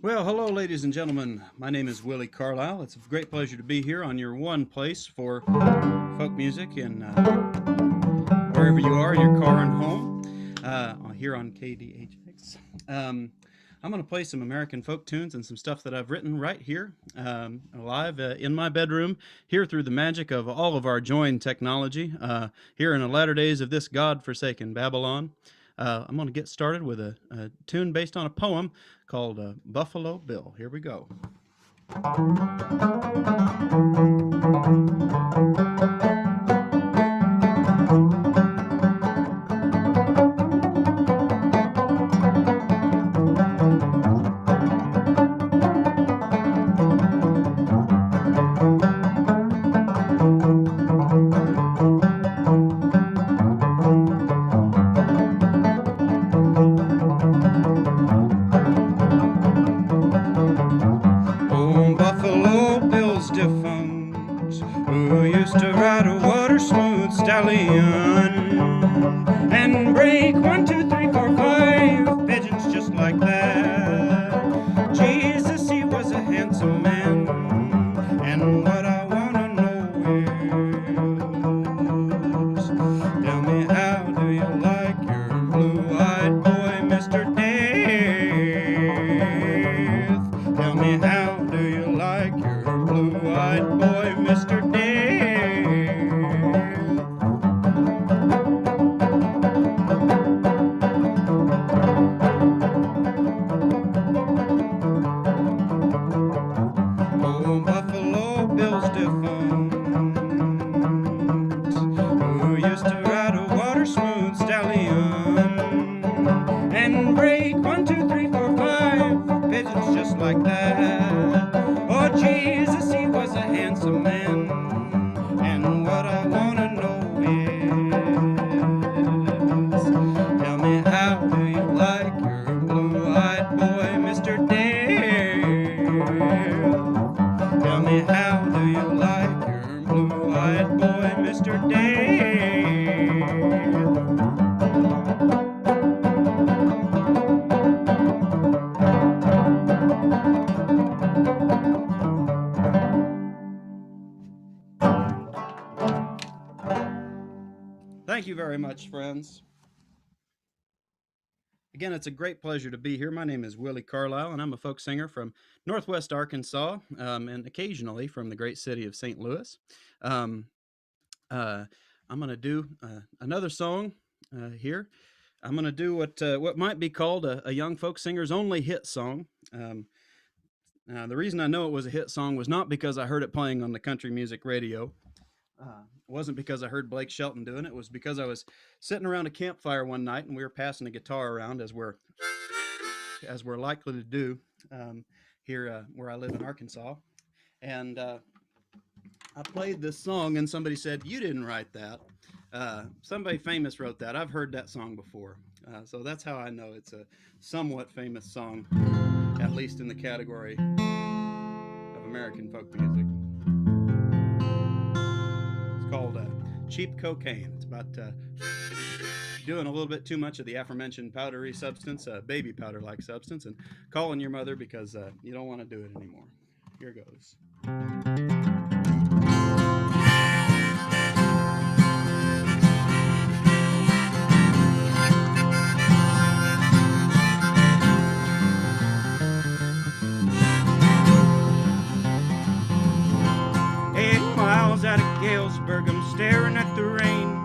Well, hello, ladies and gentlemen. My name is Willi Carslisle. It's a great pleasure to be here on your one place for folk music in wherever you are, in your car and home, here on KDHX. I'm going to play some American folk tunes and some stuff that I've written right here, live in my bedroom, here through the magic of all of our joined technology, here in the latter days of this God-forsaken Babylon. I'm going to get started with a tune based on a poem called Buffalo Bill. Here we go. Who used to ride a water-smooth stallion and break 1, 2, 3, 4, 5 pigeons just like that. Jesus, he was a handsome man, and what I want to know is, tell me, how do you like your blue-eyed boy, Mr. Death? Tell me, how do you like your blue-eyed boy, Mr. Death? Oh, Buffalo Bill's defunct, who used to ride a water-smooth stallion and break 1, 2, 3, 4, 5 pigeons just like that. Oh, Jesus, he was a handsome man, and what I want to know is, tell me, how do you like your blue-eyed boy, Mr. Dale? Tell me, how do you like your blue-eyed boy, Mr. Dale? Thank you very much, friends. Again, it's a great pleasure to be here. My name is Willi Carslisle, and I'm a folk singer from Northwest Arkansas, and occasionally from the great city of St. Louis. I'm going to do another song here. I'm going to do what might be called a young folk singer's only hit song. The reason I know it was a hit song was not because I heard it playing on the country music radio. It wasn't because I heard Blake Shelton doing it. It was because I was sitting around a campfire one night and we were passing a guitar around, as we're likely to do here where I live in Arkansas. And I played this song and somebody said, "You didn't write that. Somebody famous wrote that. I've heard that song before." So that's how I know it's a somewhat famous song, at least in the category of American folk music. Called Cheap Cocaine. It's about doing a little bit too much of the aforementioned powdery substance, baby powder-like substance, and calling your mother because you don't want to do it anymore. Here goes. 8 miles out of Galesburg, I'm staring at the rain.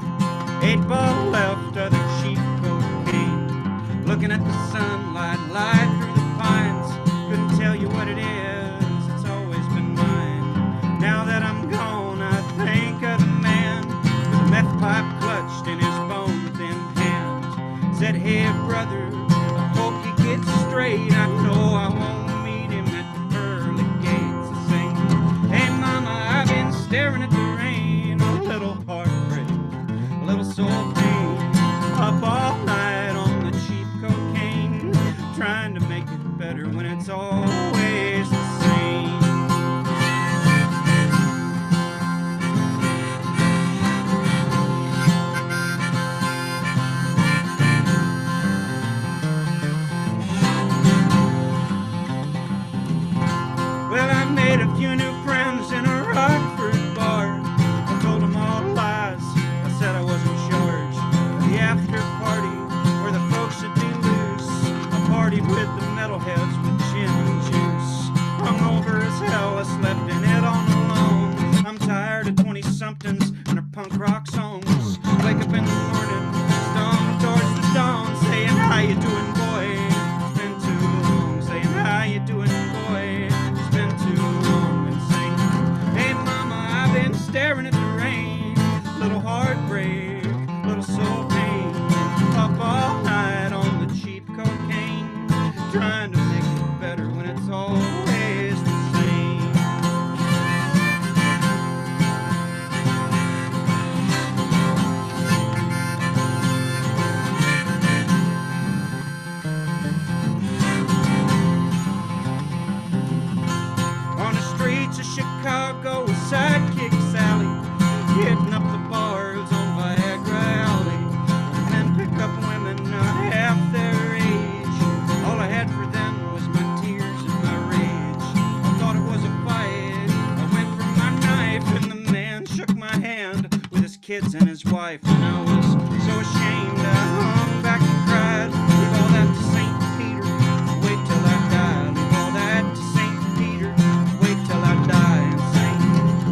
8 ball left of the cheap cocaine. Looking at the sunlight light through the pines. Couldn't tell you what it is, it's always been mine. Now that I'm gone, I think of the man with a meth pipe clutched in his bone-thin hand. Said, "Hey brother, I hope you get straight. I know I won't meet him at the pearly gates." I sing, "Hey mama, I've been staring at the rain, a little heartbreak, a little soul pain, up all night on the cheap cocaine, trying to make it better when it's always the same." wife, and I was so ashamed I hung back and cried. Leave all that to St. Peter, wait till I die. Leave all that to St. Peter, wait till I die. And sing,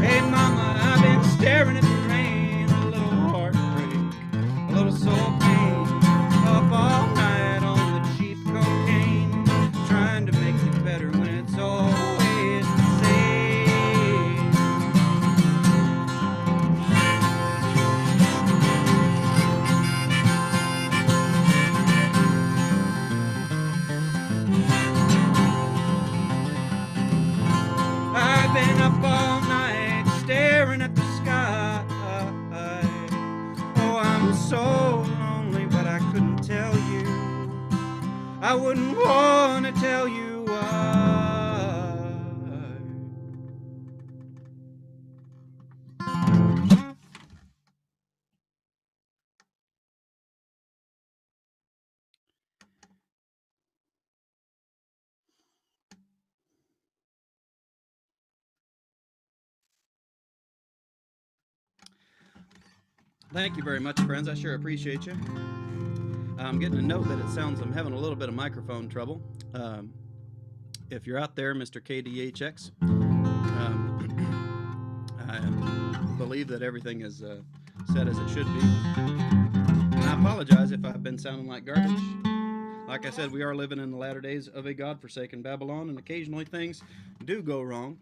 hey mama, I've been staring at the rain, a little heartbreak, a little soul pain, up all night on the cheap cocaine, trying to make it better when it's always the same. I've been up all night staring at the sky. Oh, I'm so lonely, but I couldn't tell you. I wouldn't want to tell you why. Thank you very much, friends. I sure appreciate you. I'm getting a note that it sounds I'm having a little bit of microphone trouble. If you're out there, Mr. KDHX, I believe that everything is set as it should be. And I apologize if I've been sounding like garbage. Like I said, we are living in the latter days of a godforsaken Babylon, and occasionally things do go wrong.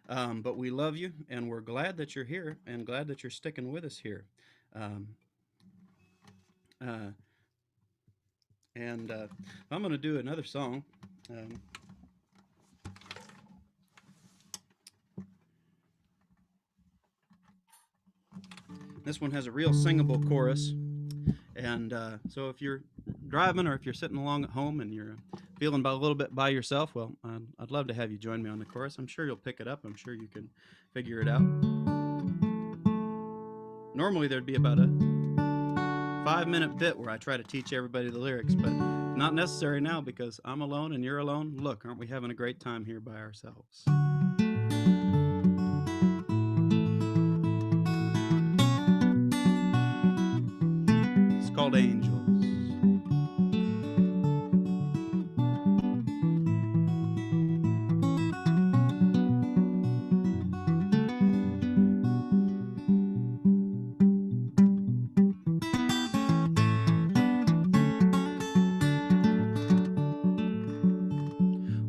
But we love you, and we're glad that you're here, and glad that you're sticking with us here. I'm going to do another song. This one has a real singable chorus, and so if you're driving or if you're sitting along at home and you're feeling a little bit by yourself, well, I'd love to have you join me on the chorus. I'm sure you'll pick it up. I'm sure you can figure it out. Normally there'd be about a 5-minute bit where I try to teach everybody the lyrics, but not necessary now because I'm alone and you're alone. Look, aren't we having a great time here by ourselves? It's called Angels.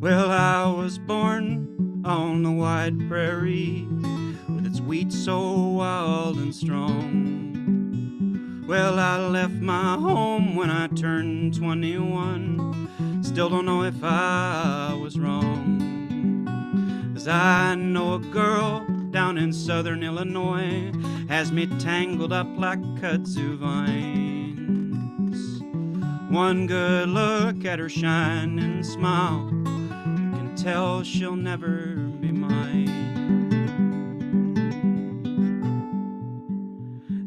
Well, I was born on the wide prairie with its wheat so wild and strong. Well, I left my home when I turned 21. Still don't know if I was wrong. 'Cause I know a girl down in southern Illinois has me tangled up like kudzu vines. One good look at her shining smile, tell she'll never be mine.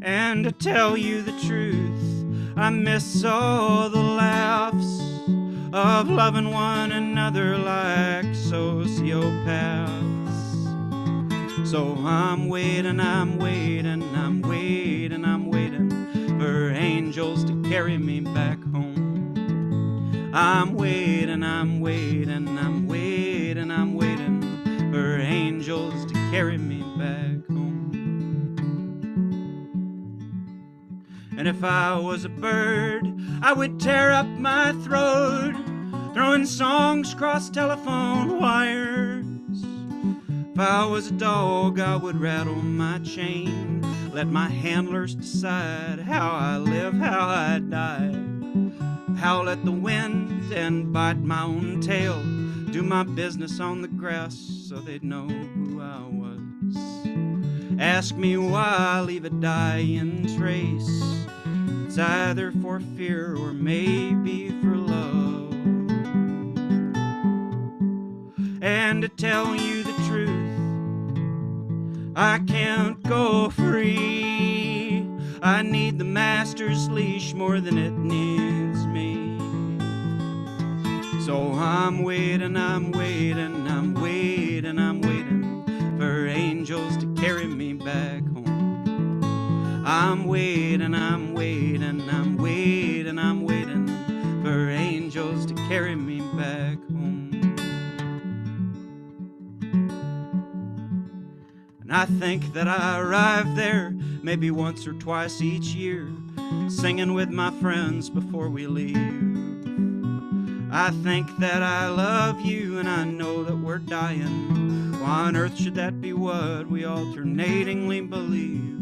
And to tell you the truth, I miss all the laughs of loving one another like sociopaths. So I'm waiting, I'm waiting, I'm waiting, I'm waiting for angels to carry me back home. I'm waiting, I'm waiting, I'm waiting, I'm waiting for angels to carry me back home. And if I was a bird, I would tear up my throat, throwing songs across telephone wires. If I was a dog, I would rattle my chain, let my handlers decide how I live, how I die. Howl at the wind and bite my own tail, do my business on the grass so they'd know who I was. Ask me why I leave a dying trace. It's either for fear or maybe for love. And to tell you the truth, I can't go free. I need the master's leash more than it needs me. So I'm waiting, I'm waiting, I'm waiting, I'm waiting for angels to carry me back home. I'm waiting, I'm waiting, I'm waiting, I'm waiting for angels to carry me back home. And I think that I arrive there maybe once or twice each year, singing with my friends before we leave. I think that I love you and I know that we're dying. Why on earth should that be what we alternatingly believe?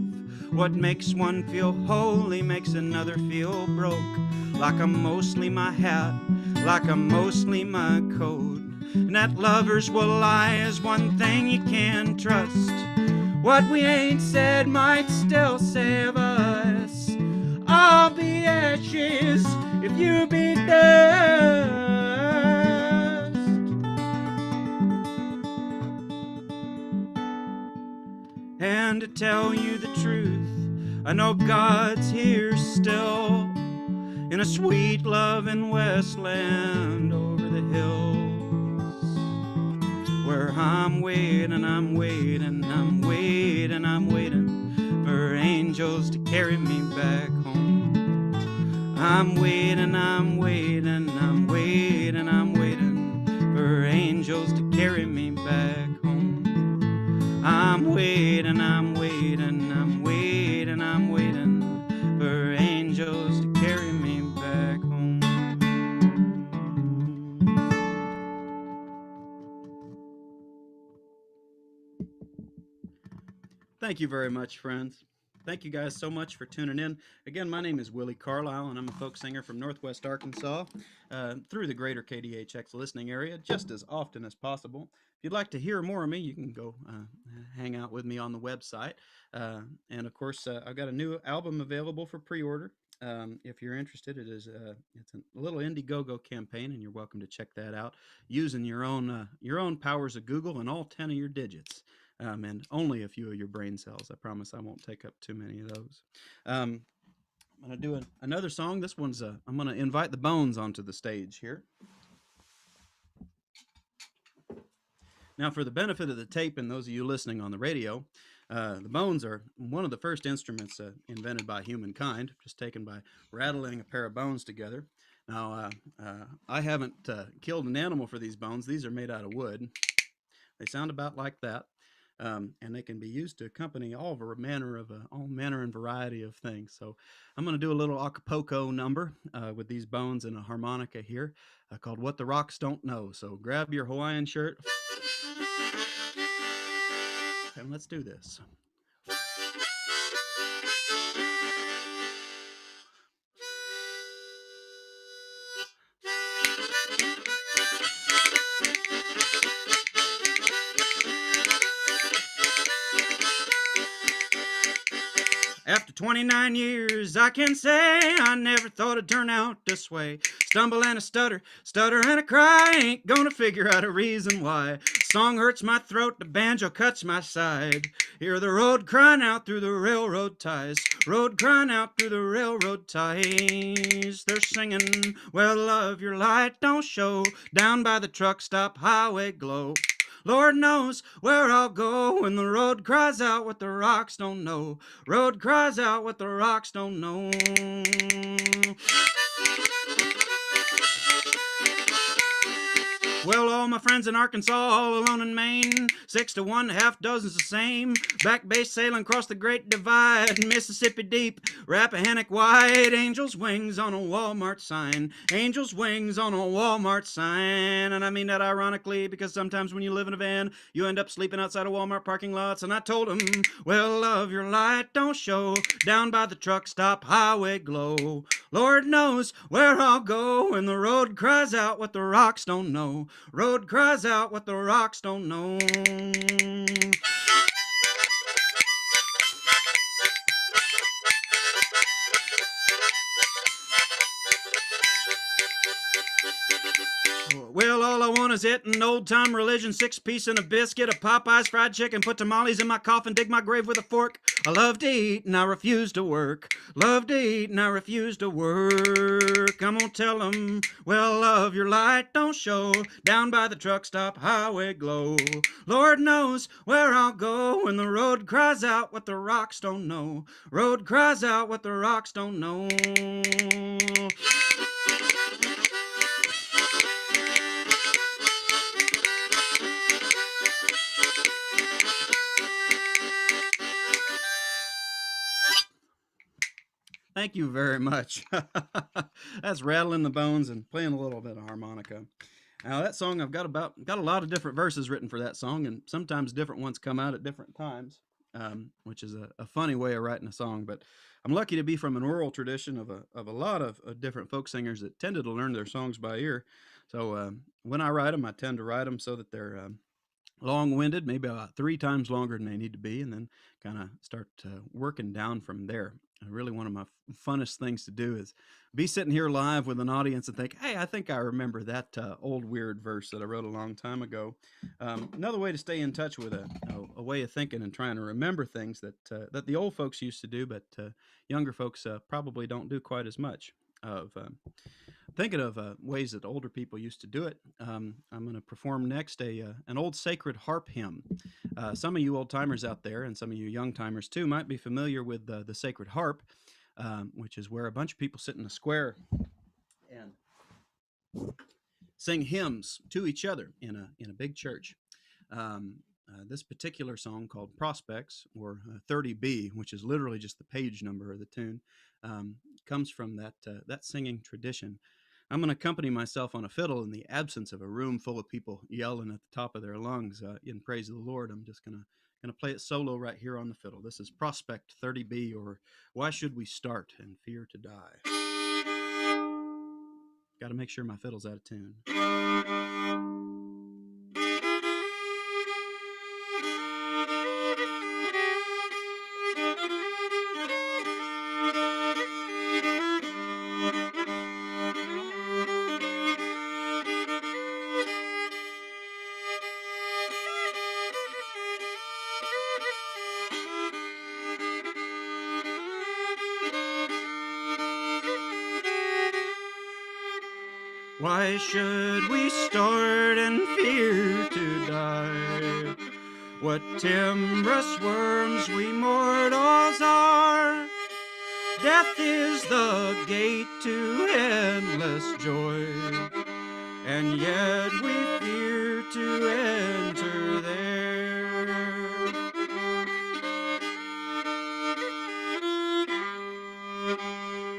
What makes one feel holy makes another feel broke. Like I'm mostly my hat, like I'm mostly my coat. And that lovers will lie is one thing you can trust. What we ain't said might still save us. I'll be ashes if you be dust. And to tell you the truth, I know God's here still, in a sweet loving Westland over the hills, where I'm waiting, I'm waiting, I'm waiting, I'm waiting for angels to carry me back home. I'm waiting, I'm waiting, I'm waiting, I'm waiting for angels to carry me back home. I'm waiting, I'm waiting, I'm waiting, I'm waiting for angels to carry me back home. Thank you very much, friends. Thank you guys so much for tuning in. Again, my name is Willi Carslisle, and I'm a folk singer from Northwest Arkansas, through the greater KDHX listening area just as often as possible. If you'd like to hear more of me, you can go hang out with me on the website. And of course, I've got a new album available for pre-order. If you're interested, it's a little Indiegogo campaign, and you're welcome to check that out using your own powers of Google and all 10 of your digits. And only a few of your brain cells. I promise I won't take up too many of those. I'm going to do another song. This one's, I'm going to invite the Bones onto the stage here. Now, for the benefit of the tape and those of you listening on the radio, the bones are one of the first instruments invented by humankind, just taken by rattling a pair of bones together. Now, I haven't killed an animal for these bones. These are made out of wood. They sound about like that. And they can be used to accompany all manner and variety of things. So I'm going to do a little Acapulco number with these bones and a harmonica here called What the Rocks Don't Know. So grab your Hawaiian shirt and let's do this. After 29 years, I can say I never thought it'd turn out this way. Stumble and a stutter, stutter and a cry. Ain't gonna figure out a reason why. Song hurts my throat, the banjo cuts my side. Hear the road crying out through the railroad ties. Road crying out through the railroad ties. They're singing, well, love, your light don't show. Down by the truck stop highway glow. Lord knows where I'll go when the road cries out what the rocks don't know. Road cries out what the rocks don't know. Well, all my friends in Arkansas, all alone in Maine, 6 to 1, half dozen's the same. Back bay sailing across the Great Divide, Mississippi deep, Rappahannock wide. Angels' wings on a Walmart sign. Angels' wings on a Walmart sign. And I mean that ironically, because sometimes when you live in a van, you end up sleeping outside of Walmart parking lots. And I told him, well, love, your light don't show. Down by the truck stop highway glow. Lord knows where I'll go when the road cries out what the rocks don't know. Road cries out what the rocks don't know. Well, all I want is it, an old-time religion, 6-piece and a biscuit, a Popeye's fried chicken, put tamales in my coffin, dig my grave with a fork. I love to eat and I refuse to work. Love to eat and I refuse to work. I'm gonna tell 'em, well, love, your light don't show down by the truck stop highway glow. Lord knows where I'll go when the road cries out what the rocks don't know. Road cries out what the rocks don't know. Thank you very much. That's rattling the bones and playing a little bit of harmonica. Now that song, I've got a lot of different verses written for that song, and sometimes different ones come out at different times, which is a funny way of writing a song. But I'm lucky to be from an oral tradition of a lot of different folk singers that tended to learn their songs by ear. So when I write them, I tend to write them so that they're long-winded, maybe about 3 times longer than they need to be, and then kind of start working down from there. Really, one of my funnest things to do is be sitting here live with an audience and think, "Hey, I think I remember that old weird verse that I wrote a long time ago." Another way to stay in touch with a way of thinking and trying to remember things that the old folks used to do, but younger folks probably don't do quite as much of. Thinking of ways that older people used to do it, I'm going to perform next an old sacred harp hymn. Some of you old timers out there, and some of you young timers too, might be familiar with the sacred harp, which is where a bunch of people sit in a square and sing hymns to each other in a big church. This particular song called Prospects, or 30B, which is literally just the page number of the tune, comes from that singing tradition. I'm going to accompany myself on a fiddle in the absence of a room full of people yelling at the top of their lungs in praise of the Lord. I'm just going to play it solo right here on the fiddle. This is Prospect 30B, or Why Should We Start and Fear to Die? Got to make sure my fiddle's out of tune. Why should we start and fear to die? What timorous worms we mortals are! Death is the gate to endless joy, and yet we fear to enter there.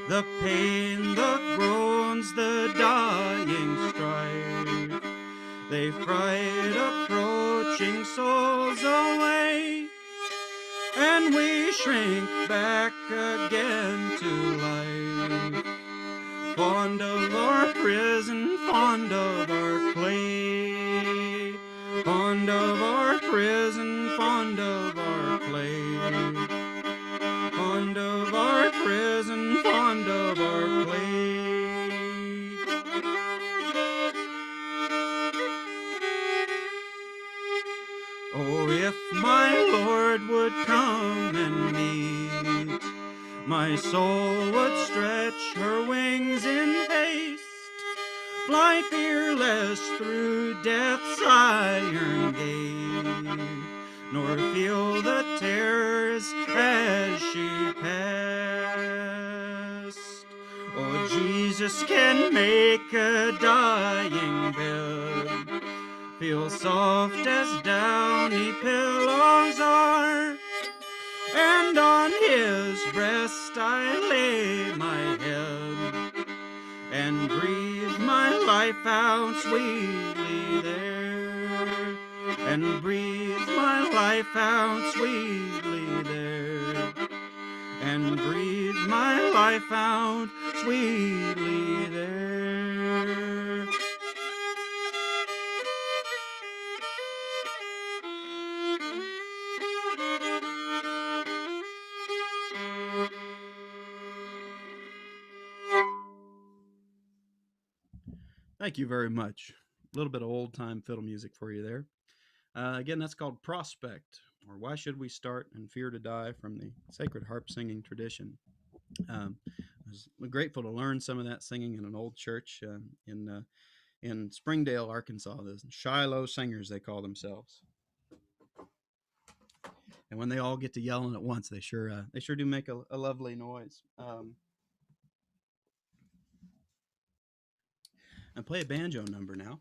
The pain, the groans, the dying strife, they fright approaching souls away, and we shrink back again to life, fond of our prison, fond of our clay, fond of our prison, fond of our clay, fond of our prison, fond of our clay. Oh, if my Lord would come and meet, my soul would stretch her wings in haste, fly fearless through death's iron gate, nor feel the terrors as she passed. Oh, Jesus can make a dying bed feel soft as downy pillows are, and on his breast I lay my head, and breathe my life out sweetly there, and breathe my life out sweetly there, and breathe my life out sweetly there. Thank you very much. A little bit of old time fiddle music for you there. Again, that's called Prospect, or Why Should We Start and Fear to Die from the Sacred Harp Singing Tradition. I was grateful to learn some of that singing in an old church in Springdale, Arkansas. The Shiloh Singers, they call themselves. And when they all get to yelling at once, they sure do make a lovely noise. And play a banjo number now.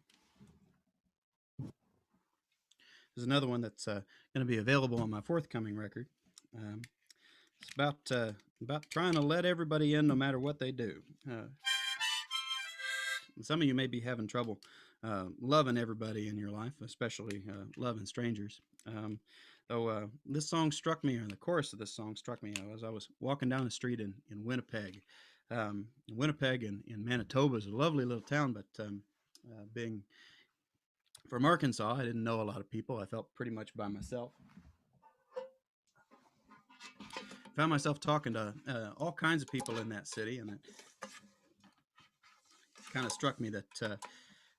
There's another one that's going to be available on my forthcoming record. It's about trying to let everybody in, no matter what they do. Some of you may be having trouble loving everybody in your life, especially loving strangers. Though this song struck me, or the chorus of this song struck me as I was walking down the street in Winnipeg. Winnipeg in Manitoba is a lovely little town, but being from Arkansas, I didn't know a lot of people. I felt pretty much by myself. Found myself talking to all kinds of people in that city, and it kind of struck me that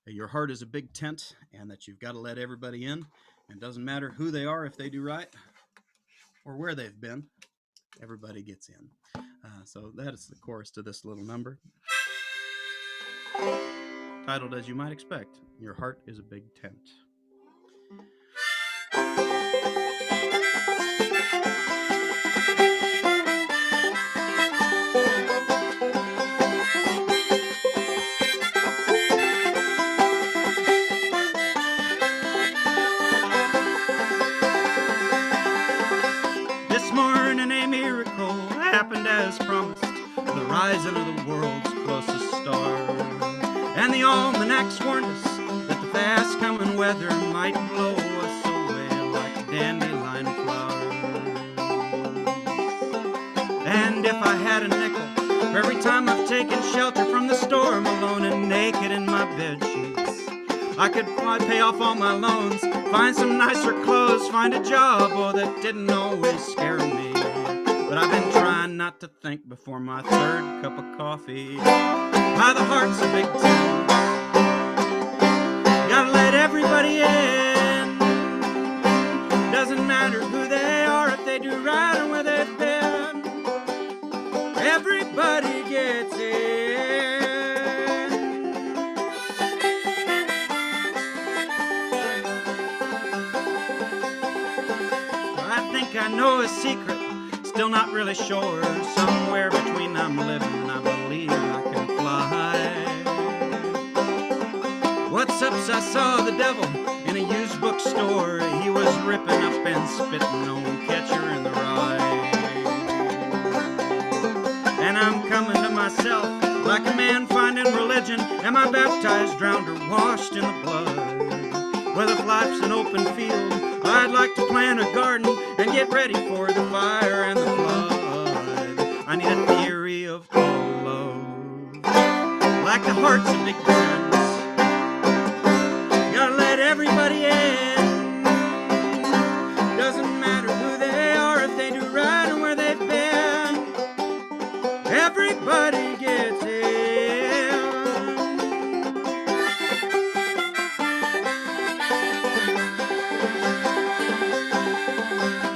your heart is a big tent, and that you've got to let everybody in. And it doesn't matter who they are, if they do right, or where they've been. Everybody gets in. So that is the chorus to this little number, titled, as you might expect, Your Heart is a Big Tent. This morning a miracle happened as promised, the rising of the world's closest star. And the almanacs warned us that the fast coming weather might blow us away like dandelion flowers. And if I had a nickel for every time I've taken shelter from the storm, alone and naked in my bed sheets, I could pay off all my loans, find some nicer clothes, find a job, oh, that didn't always scare me. But I've been trying not to think before my third cup of coffee. How the heart's a big tent, gotta let everybody in. Doesn't matter who they are, if they do right or where they've been. Everybody gets in. I think I know a secret, still not really sure. Somewhere between I'm living and I believe I can fly. What's up? I saw the devil in a used bookstore. He was ripping up and spitting on Catcher in the Rye. And I'm coming to myself like a man finding religion. Am I baptized, drowned, or washed in the blood? Well, if life's an open field, I'd like to plant a garden and get ready for the fire and the flood. I need a theory of all love, like the heart's a big tent, gotta let everybody in. Doesn't matter who they are, if they do right or where they've been. Everybody gets in.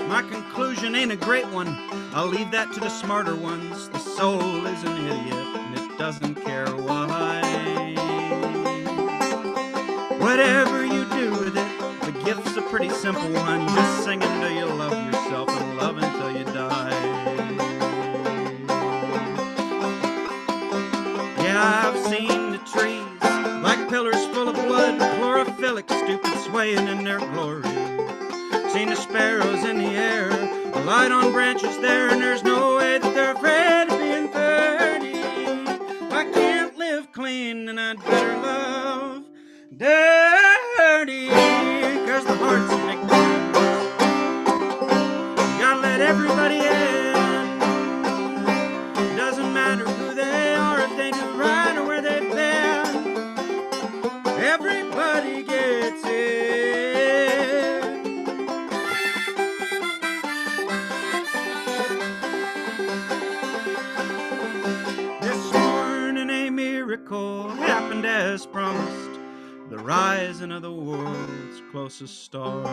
My conclusion ain't a great one, I'll leave that to the smarter ones. The soul is an idiot and it doesn't care why. Whatever you do with it, the gift's a pretty simple one. Just sing until you love yourself and love until you die. Yeah, I've seen the trees like pillars full of blood, chlorophyllic, stupid, swaying in their glory. Seen the sparrows in the air, a light on branches there, and there's no way that they're afraid of being 30. I can't live clean and I'd better love dirty, 'cause the heart's a big tent, gotta let everybody in. Doesn't matter who they are, if they do right or where they've been. Everybody gets in. This morning a mirror miracle happened as promised, the rising of the world's closest star.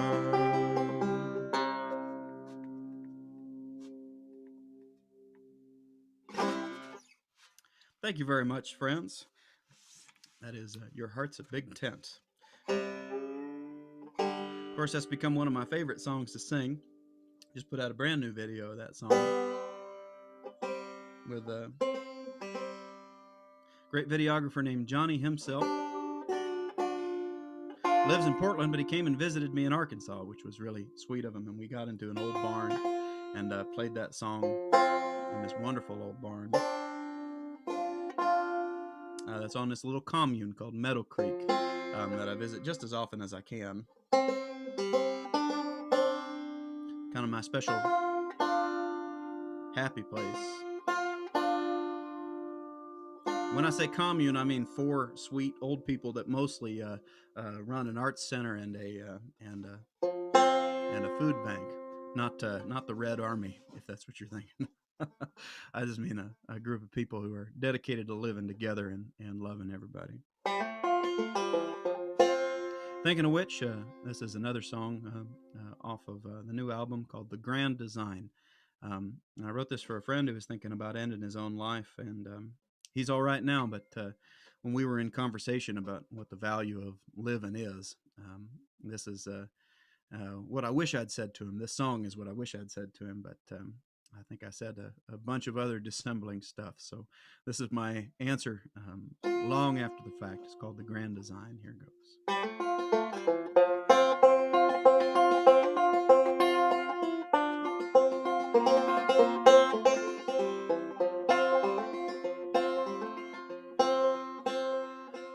Thank you very much, friends. That is Your Heart's a Big Tent. Of course, that's become one of my favorite songs to sing. Just put out a brand new video of that song with a great videographer named Johnny himself. Lives in Portland, but he came and visited me in Arkansas, which was really sweet of him. And we got into an old barn and played that song in this wonderful old barn. That's on this little commune called Meadow Creek that I visit just as often as I can. Kind of my special happy place. When I say commune, I mean 4 sweet old people that mostly run an arts center and a food bank. Not the Red Army, if that's what you're thinking. I just mean a group of people who are dedicated to living together and loving everybody. Thinking of which, this is another song off of the new album called The Grand Design. And I wrote this for a friend who was thinking about ending his own life, and he's all right now, but when we were in conversation about what the value of living is, this is what I wish I'd said to him. This song is what I wish I'd said to him, but I think I said a bunch of other dissembling stuff. So this is my answer long after the fact. It's called The Grand Design. Here goes.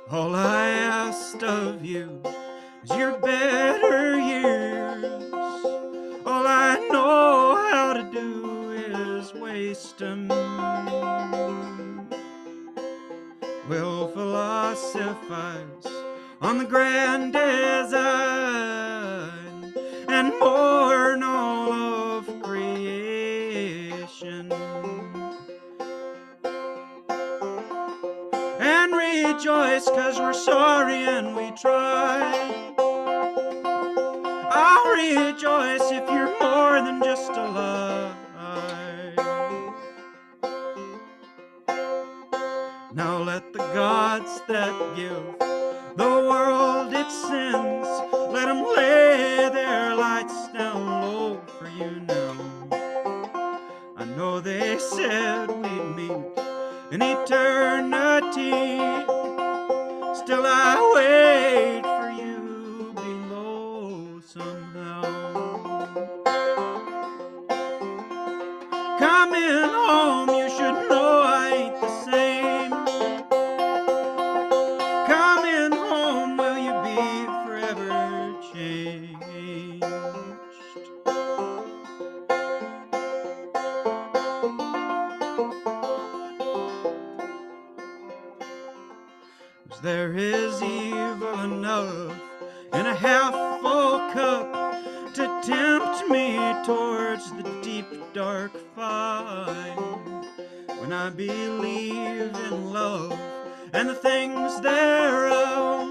All I asked of you is your better years. All I know how to do is waste them. We'll philosophize on the grand design and mourn all of creation and rejoice 'cause we're sorry and we tried. I'll rejoice if you're more than just alive. Now let the gods that give the world its sins, let them lay their lights down low for you now. I know they said we'd meet in eternity, still I wait for you below somehow. Coming home, you should know I ain't the same. Coming home, will you be forever changed? 'Cause there is evil enough in a half-full cup to tempt me towards the deep, dark fight. When I believe in love and the things thereof,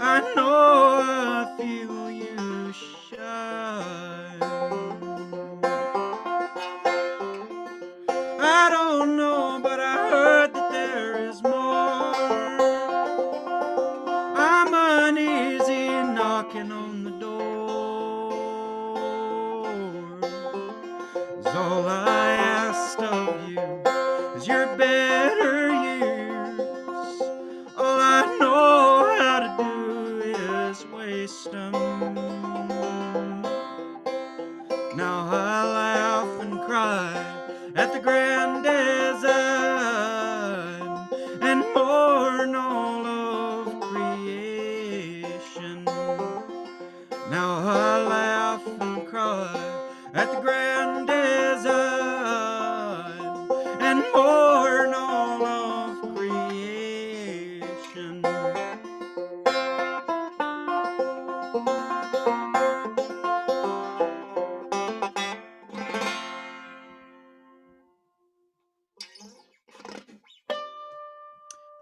I know I feel you shine. I don't know, but I heard that there is more. I'm uneasy knocking on the door. 'Cause all I asked of you is your better years. All I know how to do is waste them.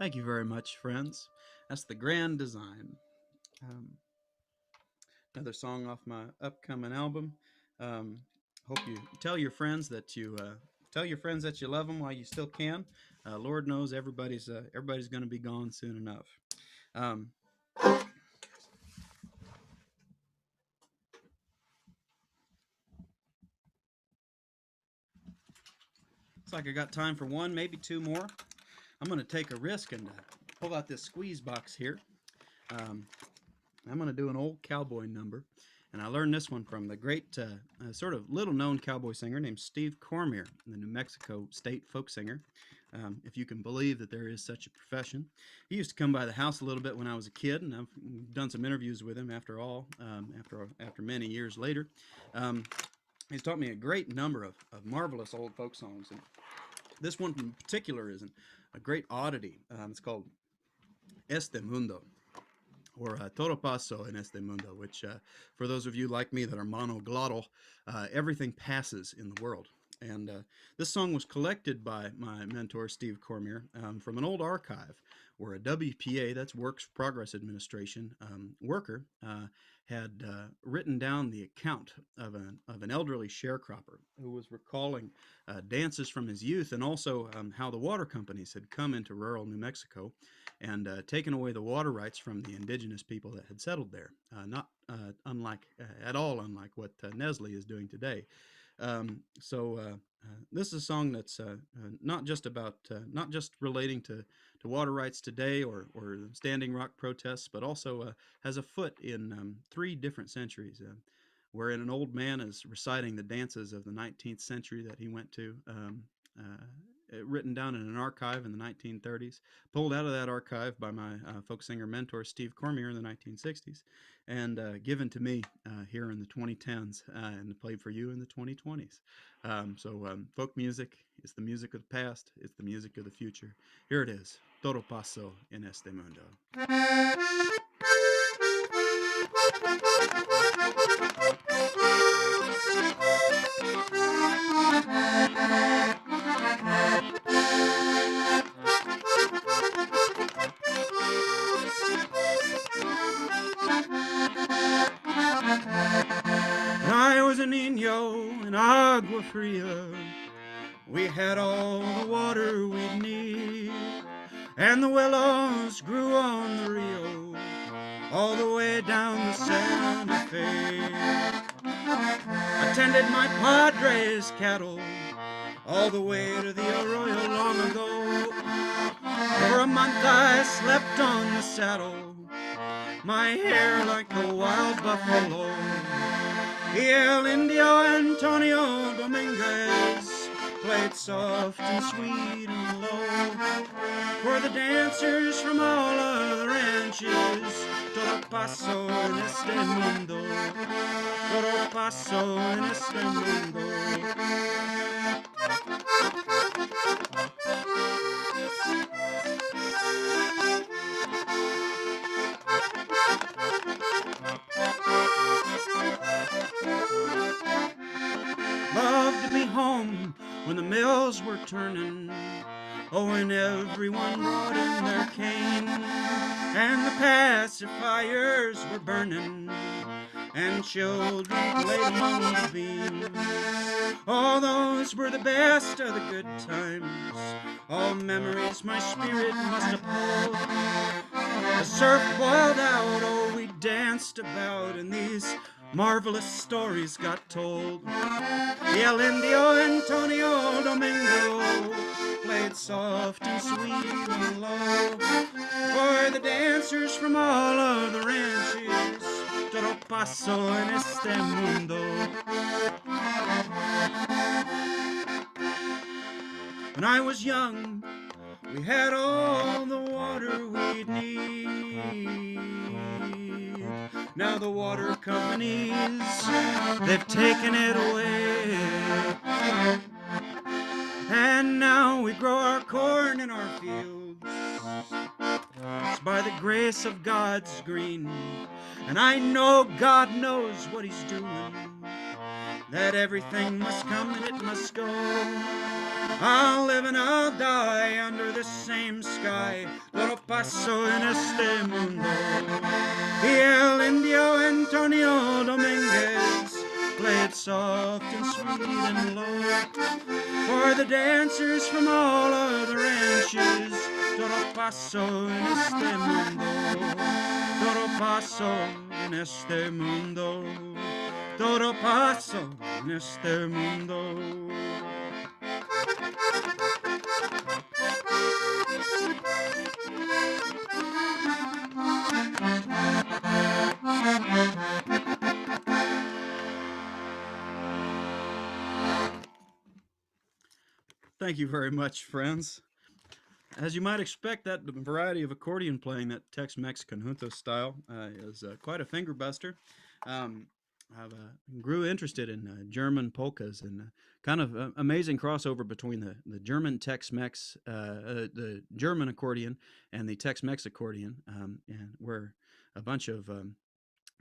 Thank you very much, friends. That's the Grand Design. Um, Another song off my upcoming album. Um, Hope you tell your friends that you love them while you still can. Lord knows everybody's going to be gone soon enough. Um, Looks like I got time for one, maybe two more. I'm going to take a risk and pull out this squeeze box here. Um, I'm going to do an old cowboy number. And I learned this one from the great, sort of little known cowboy singer named Steve Cormier, the New Mexico state folk singer. If you can believe that there is such a profession. He used to come by the house a little bit when I was a kid, and I've done some interviews with him after all, after many years later. Um, he's taught me a great number of marvelous old folk songs. And this one in particular is a great oddity. It's called Este Mundo, or Toro Paso en este mundo, which for those of you like me that are monoglottal, everything passes in the world. And this song was collected by my mentor, Steve Cormier, from an old archive where a WPA, that's Works Progress Administration, worker had written down the account of an elderly sharecropper who was recalling dances from his youth, and also how the water companies had come into rural New Mexico and taken away the water rights from the indigenous people that had settled there. Not at all unlike what Nestle is doing today. This is a song that's not just relating to water rights today or Standing Rock protests, but also has a foot in three different centuries, wherein an old man is reciting the dances of the 19th century that he went to. Written down in an archive in the 1930s, pulled out of that archive by my folk singer mentor Steve Cormier in the 1960s, and given to me here in the 2010s, and played for you in the 2020s. Folk music is the music of the past, it's the music of the future. Here it is, Toro Paso en este mundo. I was a niño in Agua Fria. We had all the water we'd need, and the willows grew on the Rio, all the way down the Santa Fe. I tended my padre's cattle all the way to the arroyo long ago. For a month I slept on the saddle, my hair like a wild buffalo. El Indio Antonio Dominguez played soft and sweet and low for the dancers from all of the ranches. Toro Paso en este mundo, Toro Paso en este mundo. Loved to be home when the mills were turning, oh, and everyone brought in their cane, and the pacifiers were burning, and children played among the beams. All those were the best of the good times, all memories my spirit must uphold. The surf boiled out, oh, we danced about, and these marvelous stories got told. El Indio Antonio Domingo played soft and sweet and low for the dancers from all of the ranches. Toro Paso en este mundo. When I was young, we had all the water we'd need. Now the water companies, they've taken it away. And now we grow our corn in our fields. It's by the grace of God's green, and I know God knows what he's doing. that everything must come and it must go. I'll live and I'll die under the same sky. Toro Paso en este mundo. Y el indio Antonio Dominguez played soft and sweet and low. For the dancers from all of the ranches, Toro Paso en este mundo. Toro Paso en este mundo. Toro Paso en este mundo. Thank you very much, friends. As you might expect, that variety of accordion playing, that Tex-Mex conjunto style, is quite a finger buster. I grew interested in German polkas and kind of amazing crossover between the German Tex-Mex, the German accordion and the Tex-Mex accordion, and where a bunch of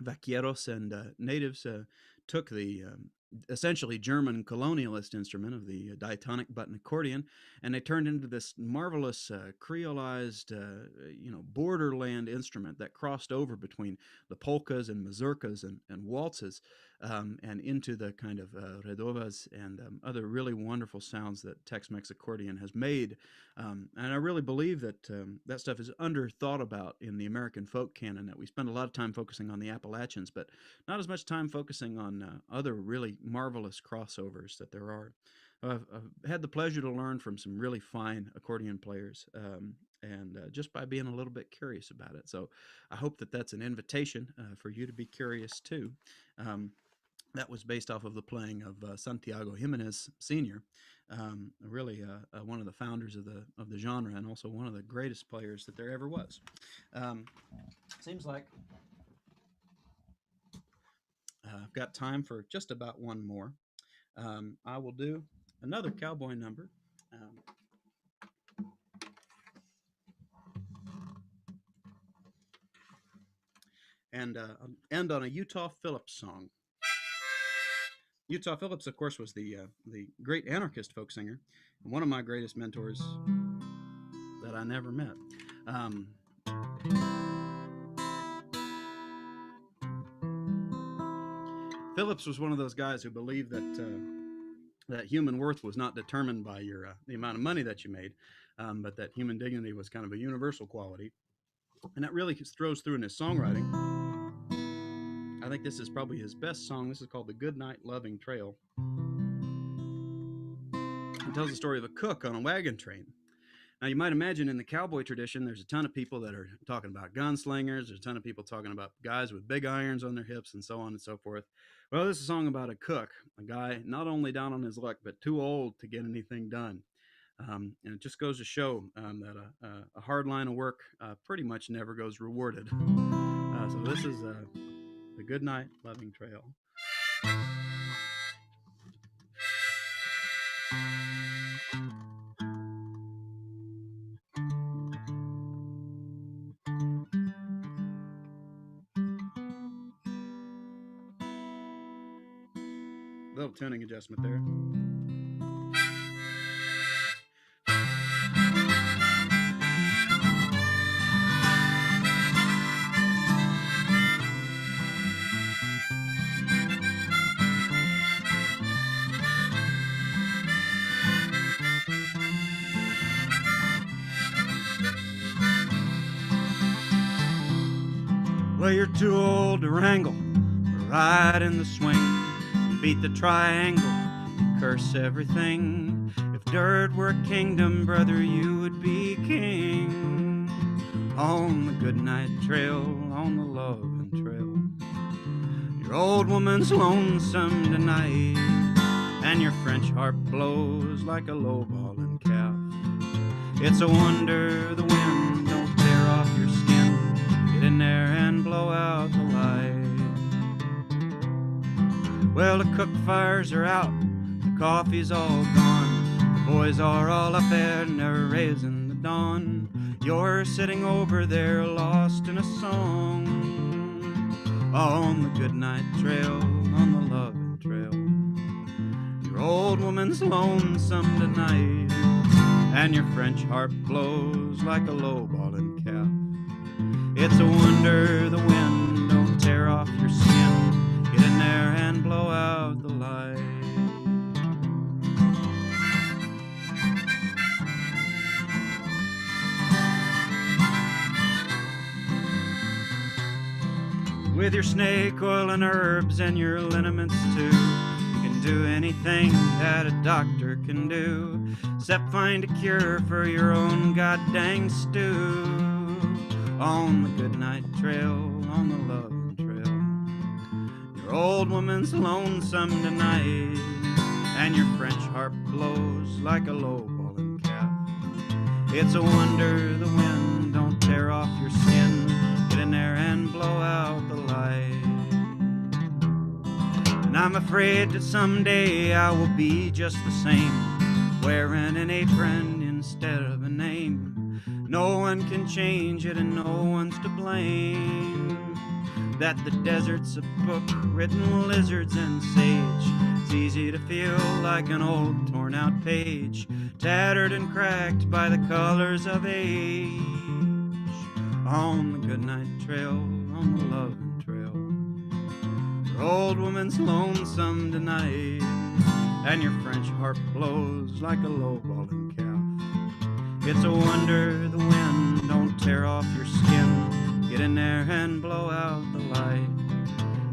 vaqueros and natives took the essentially German colonialist instrument of the diatonic button accordion, and they turned into this marvelous creolized, borderland instrument that crossed over between the polkas and mazurkas and waltzes, and into the kind of redovas and other really wonderful sounds that Tex-Mex accordion has made. And I really believe that that stuff is underthought about in the American folk canon, that we spend a lot of time focusing on the Appalachians, but not as much time focusing on other really marvelous crossovers that there are. I've had the pleasure to learn from some really fine accordion players, and just by being a little bit curious about it. So I hope that that's an invitation for you to be curious too. That was based off of the playing of Santiago Jimenez Sr., really one of the founders of the genre, and also one of the greatest players that there ever was. Seems like I've got time for just about one more. I will do another cowboy number. And end on a Utah Phillips song. Utah Phillips, of course, was the great anarchist folk singer, and one of my greatest mentors that I never met. Phillips was one of those guys who believed that human worth was not determined by the amount of money that you made, but that human dignity was kind of a universal quality, and that really throws through in his songwriting. I think this is probably his best song. This is called "The Goodnight Loving Trail." It tells the story of a cook on a wagon train. Now, you might imagine in the cowboy tradition, there's a ton of people that are talking about gunslingers. There's a ton of people talking about guys with big irons on their hips and so on and so forth. Well, this is a song about a cook, a guy not only down on his luck, but too old to get anything done. And it just goes to show that a hard line of work pretty much never goes rewarded. So this is The Goodnight Loving Trail. Little tuning adjustment there. Well, you're too old to wrangle, ride in the swing, beat the triangle, curse everything. If dirt were a kingdom, brother, you would be king. On the goodnight trail, on the loving trail. Your old woman's lonesome tonight, and your French harp blows like a low-balling calf. It's a wonder the wind don't tear off your skin. Get in there and blow out the light. Well, the cook fires are out, the coffee's all gone. The boys are all up there and they're raising the dawn. You're sitting over there lost in a song. On the goodnight trail, on the loving trail. Your old woman's lonesome tonight, and your French harp blows like a low-ballin' calf. It's a wonder the wind don't tear off your skin. Get in there and blow out the light. With your snake oil and herbs and your liniments too, you can do anything that a doctor can do, except find a cure for your own goddamn stew. On the goodnight trail, on the loving trail, your old woman's lonesome tonight, and your French harp blows like a low-ballin' calf. It's a wonder the wind don't tear off your skin. Get in there and blow out the light. And I'm afraid that someday I will be just the same, wearing an apron instead of a name. No one can change it and no one's to blame. That the desert's a book written lizards and sage. It's easy to feel like an old torn out page, tattered and cracked by the colors of age. On the goodnight trail, on the loving trail, your old woman's lonesome tonight, and your French harp blows like a low-ballin' calf. It's a wonder the wind don't tear off your skin. Get in there and blow out the light.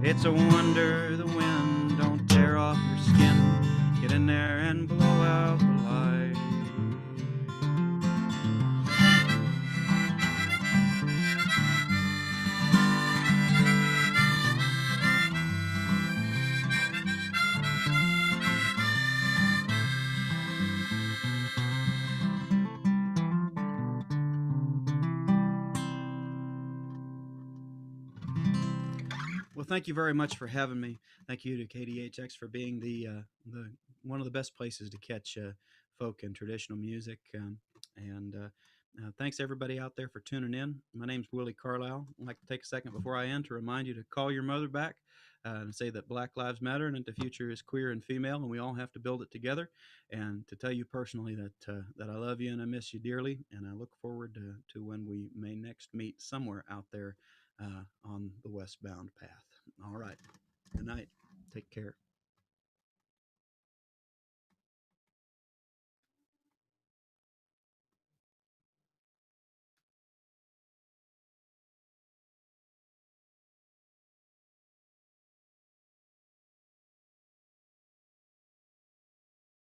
It's a wonder the wind don't tear off your skin. Get in there and blow out the light. Well, thank you very much for having me. Thank you to KDHX for being the one of the best places to catch folk and traditional music. And thanks everybody out there for tuning in. My name's Willi Carslisle. I'd like to take a second before I end to remind you to call your mother back and say that Black Lives Matter and that the future is queer and female, and we all have to build it together. And to tell you personally that I love you and I miss you dearly, and I look forward to when we may next meet somewhere out there on the westbound path. All right. Good night. Take care.